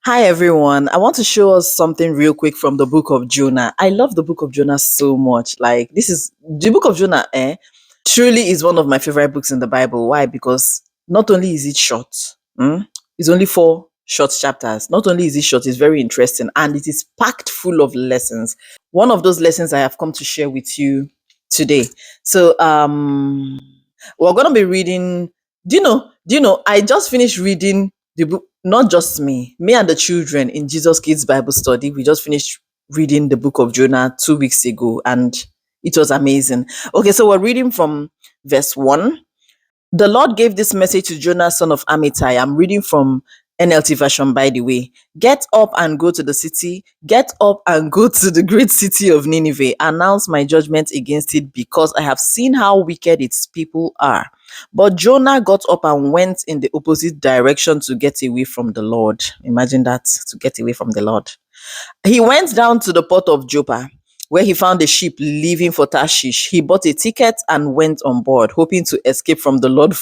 Hi everyone. I want to show us something real quick from the book of Jonah. I love the book of Jonah so much. Like this is the book of Jonah, truly is one of my favorite books in the Bible. Why? Because not only is it short, it's only four short chapters. Not only is it short, it's very interesting and it is packed full of lessons. One of those lessons I have come to share with you today. So we're gonna be reading. Do you know, I just finished reading the book, not just me and the children in Jesus Kids Bible Study. We just finished reading the book of Jonah 2 weeks ago, and it was amazing. Okay, so we're reading from verse 1. The Lord gave this message to Jonah, son of Amittai. I'm reading from NLT version, by the way. Get up and go to the city. Get up and go to the great city of Nineveh. Announce my judgment against it, because I have seen how wicked its people are. But Jonah got up and went in the opposite direction to get away from the Lord. Imagine that, to get away from the Lord. He went down to the port of Joppa, where he found a ship leaving for Tarshish. He bought a ticket and went on board, hoping to escape from the Lord.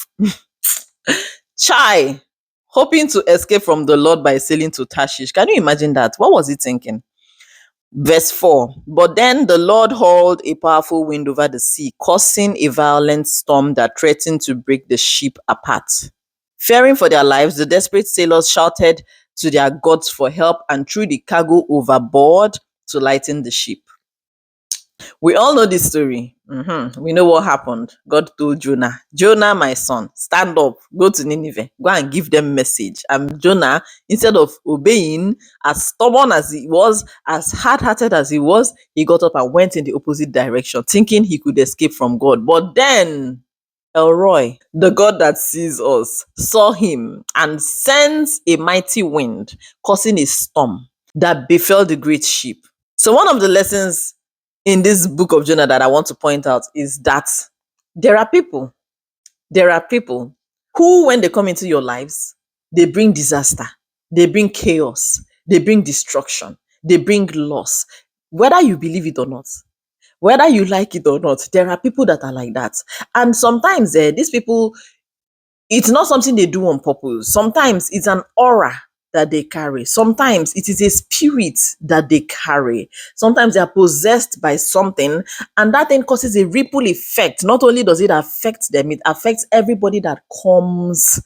Chai! Hoping to escape from the Lord by sailing to Tarshish. Can you imagine that? What was he thinking? Verse 4. But then the Lord hurled a powerful wind over the sea, causing a violent storm that threatened to break the ship apart. Fearing for their lives, the desperate sailors shouted to their gods for help and threw the cargo overboard to lighten the ship. We all know this story. We know what happened. God told Jonah, Jonah, my son, stand up, go to Nineveh, go and give them message. And Jonah, instead of obeying, as stubborn as he was, as hard-hearted as he was, he got up and went in the opposite direction, thinking he could escape from God. But then Elroy, the God that sees us, saw him and sent a mighty wind, causing a storm that befell the great ship. So one of the lessons in this book of Jonah that I want to point out is that there are people who, when they come into your lives, they bring disaster, they bring chaos, they bring destruction, they bring loss. Whether you believe it or not, whether you like it or not, there are people that are like that. And sometimes these people, it's not something they do on purpose. Sometimes it's an aura that they carry. Sometimes it is a spirit that they carry. Sometimes they are possessed by something, and that then causes a ripple effect. Not only does it affect them, it affects everybody that comes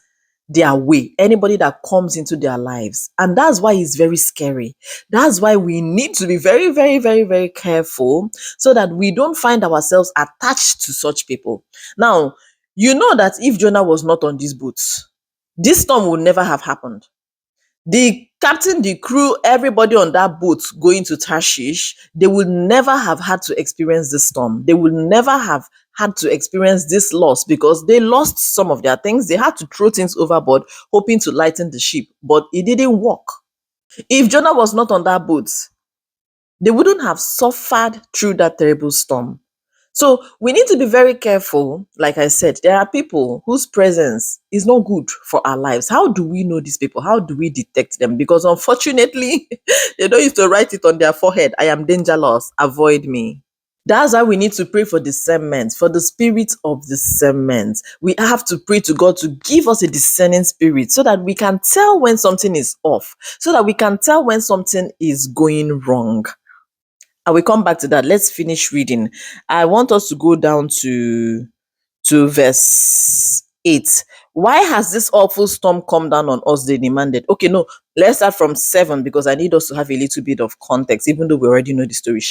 their way, anybody that comes into their lives. And that's why it's very scary. That's why we need to be very, very, very, very careful, so that we don't find ourselves attached to such people. Now, you know that if Jonah was not on this boat, this storm would never have happened. The captain, the crew, everybody on that boat going to Tarshish, they would never have had to experience this storm. They would never have had to experience this loss, because they lost some of their things. They had to throw things overboard, hoping to lighten the ship, but it didn't work. If Jonah was not on that boat, they wouldn't have suffered through that terrible storm. So we need to be very careful. Like I said, there are people whose presence is not good for our lives. How do we know these people? How do we detect them? Because unfortunately, they don't used to write it on their forehead. I am dangerous. Avoid me. That's why we need to pray for discernment, for the spirit of discernment. We have to pray to God to give us a discerning spirit, so that we can tell when something is off, so that we can tell when something is going wrong. I will come back to that. Let's finish reading. I want us to go down to verse 8. Why has this awful storm come down on us? They demanded. Okay, no, let's start from 7, because I need us to have a little bit of context, even though we already know the story.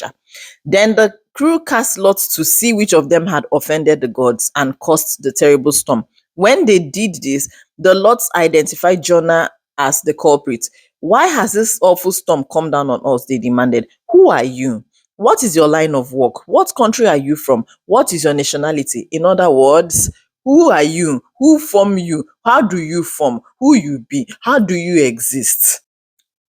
Then the crew cast lots to see which of them had offended the gods and caused the terrible storm. When they did this, the lots identified Jonah as the culprit. Why has this awful storm come down on us? They demanded. Who are you? What is your line of work? What country are you from? What is your nationality? In other words, who are you? Who formed you? How do you form? Who you be? How do you exist?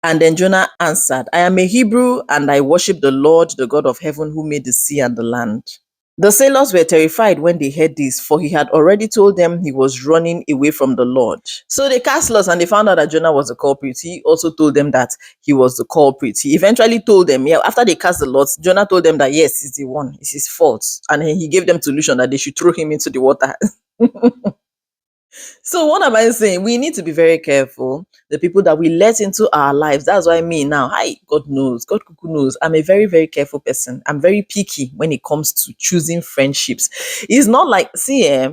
And then Jonah answered, I am a Hebrew, and I worship the Lord, the God of heaven, who made the sea and the land. The sailors were terrified when they heard this, for he had already told them he was running away from the Lord. So they cast lots and they found out that Jonah was the culprit. He also told them that he was the culprit. He eventually told them, after they cast the lots, Jonah told them that yes, he's the one, it's his fault. And then he gave them solution that they should throw him into the water. So what am I saying? We need to be very careful. The people that we let into our lives. That's why me now, hi, God knows, God kuku knows. I'm a very, very careful person. I'm very picky when it comes to choosing friendships. It's not like, see,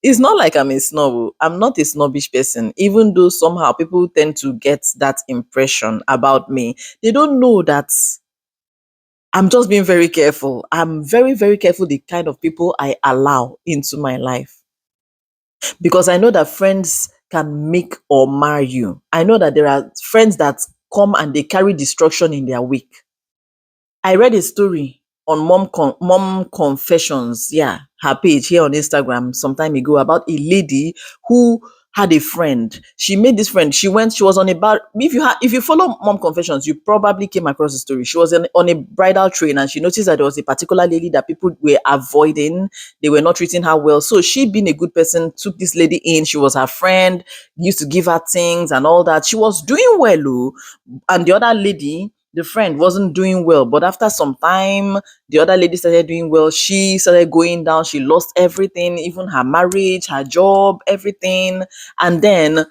it's not like I'm a snob. Oh. I'm not a snobbish person, even though somehow people tend to get that impression about me. They don't know that I'm just being very careful. I'm very, very careful the kind of people I allow into my life, because I know that friends can make or mar you. I know that there are friends that come and they carry destruction in their wake. I read a story on Mom Confessions, yeah, her page here on Instagram some time ago, about a lady who had a friend. She made this friend. She was on a bar. If you follow Mom Confessions, you probably came across the story. She was on a bridal train and she noticed that there was a particular lady that people were avoiding. They were not treating her well. So she, being a good person, took this lady in. She was her friend, used to give her things and all that. She was doing well, oh, and the other lady, the friend, wasn't doing well. But after some time, the other lady started doing well. She started going down. She lost everything, even her marriage, her job, everything. And then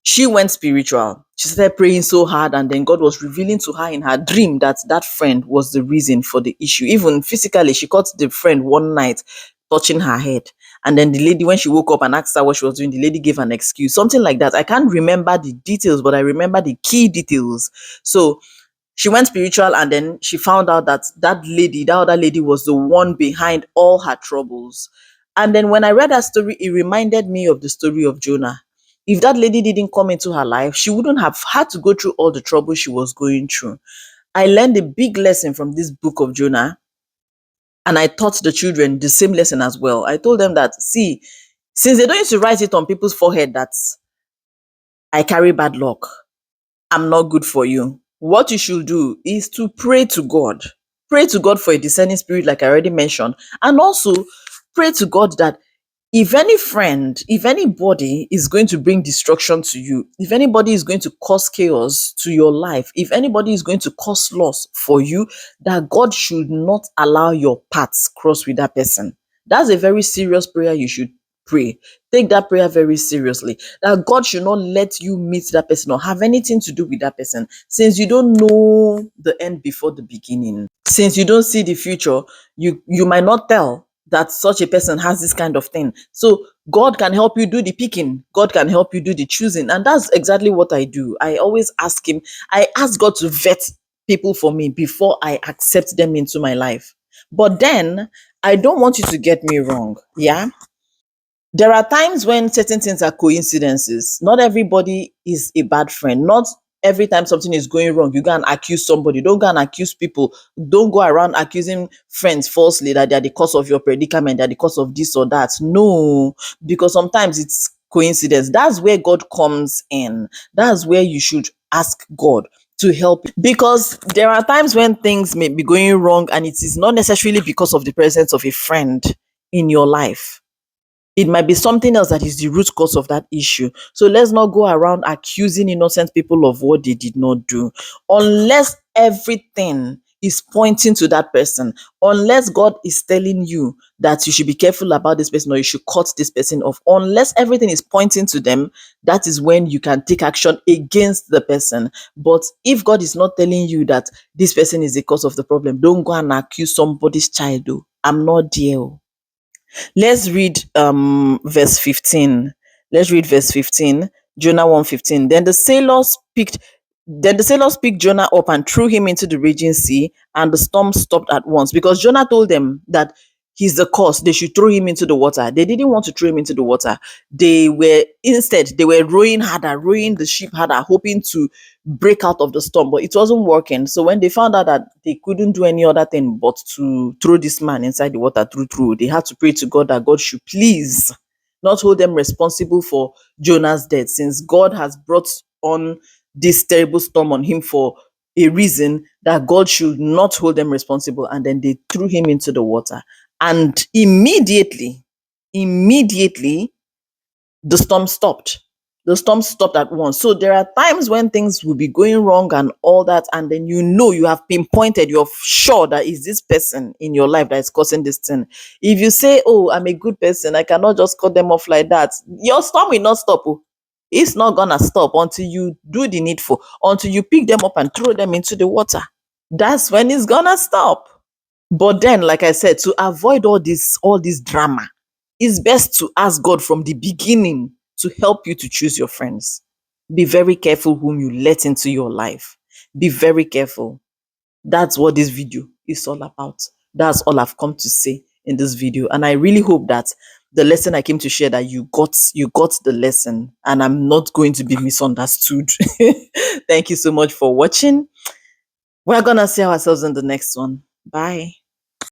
she went spiritual. She started praying so hard, and then God was revealing to her in her dream that that friend was the reason for the issue. Even physically, she caught the friend one night touching her head. And then the lady, when she woke up and asked her what she was doing, the lady gave an excuse, something like that. I can't remember the details, but I remember the key details. So she went spiritual, and then she found out that that other lady was the one behind all her troubles. And then when I read that story, it reminded me of the story of Jonah. If that lady didn't come into her life, she wouldn't have had to go through all the trouble she was going through. I learned a big lesson from this book of Jonah, and I taught the children the same lesson as well. I told them that, see, since they don't used to write it on people's forehead that I carry bad luck, I'm not good for you. What you should do is to pray to God. Pray to God for a discerning spirit, like I already mentioned. And also pray to God that if any friend, if anybody is going to bring destruction to you, if anybody is going to cause chaos to your life, if anybody is going to cause loss for you, that God should not allow your paths cross with that person. That's a very serious prayer you should pray. Take that prayer very seriously. That God should not let you meet that person or have anything to do with that person, since you don't know the end before the beginning. Since you don't see the future, you might not tell that such a person has this kind of thing. So God can help you do the picking. God can help you do the choosing. And that's exactly what I do. I always ask him, I ask God to vet people for me before I accept them into my life. But then I don't want you to get me wrong. Yeah. There are times when certain things are coincidences. Not everybody is a bad friend. Not every time something is going wrong, you go and accuse somebody. Don't go and accuse people. Don't go around accusing friends falsely that they are the cause of your predicament, they are the cause of this or that. No, because sometimes it's coincidence. That's where God comes in. That's where you should ask God to help, because there are times when things may be going wrong and it is not necessarily because of the presence of a friend in your life. It might be something else that is the root cause of that issue. So let's not go around accusing innocent people of what they did not do, unless everything is pointing to that person, unless God is telling you that you should be careful about this person or you should cut this person off. Unless everything is pointing to them, that is when you can take action against the person. But if God is not telling you that this person is the cause of the problem, don't go and accuse somebody's child. Oh, I'm not there. Oh. Let's read verse 15. Let's read verse 15. Jonah 1:15. Then the sailors picked Jonah up and threw him into the raging sea, and the storm stopped at once, because Jonah told them that he's the cause. They should throw him into the water. They didn't want to throw him into the water. They were rowing harder, rowing the ship harder, hoping to break out of the storm, but it wasn't working. So when they found out that they couldn't do any other thing but to throw this man inside the water through, they had to pray to God that God should please not hold them responsible for Jonah's death, since God has brought on this terrible storm on him for a reason, that God should not hold them responsible. And then they threw him into the water. And immediately, the storm stopped. The storm stopped at once. So there are times when things will be going wrong and all that, and then you have pinpointed, you're sure that is this person in your life that is causing this thing. If you say, "Oh, I'm a good person, I cannot just cut them off like that," your storm will not stop. Oh. It's not gonna stop until you do the needful, until you pick them up and throw them into the water. That's when it's gonna stop. But then, like I said, to avoid all this drama, it's best to ask God from the beginning to help you to choose your friends. Be very careful whom you let into your life. Be very careful. That's what this video is all about. That's all I've come to say in this video. And I really hope that the lesson I came to share, that you got the lesson, and I'm not going to be misunderstood. Thank you so much for watching. We're gonna see ourselves in the next one. Bye.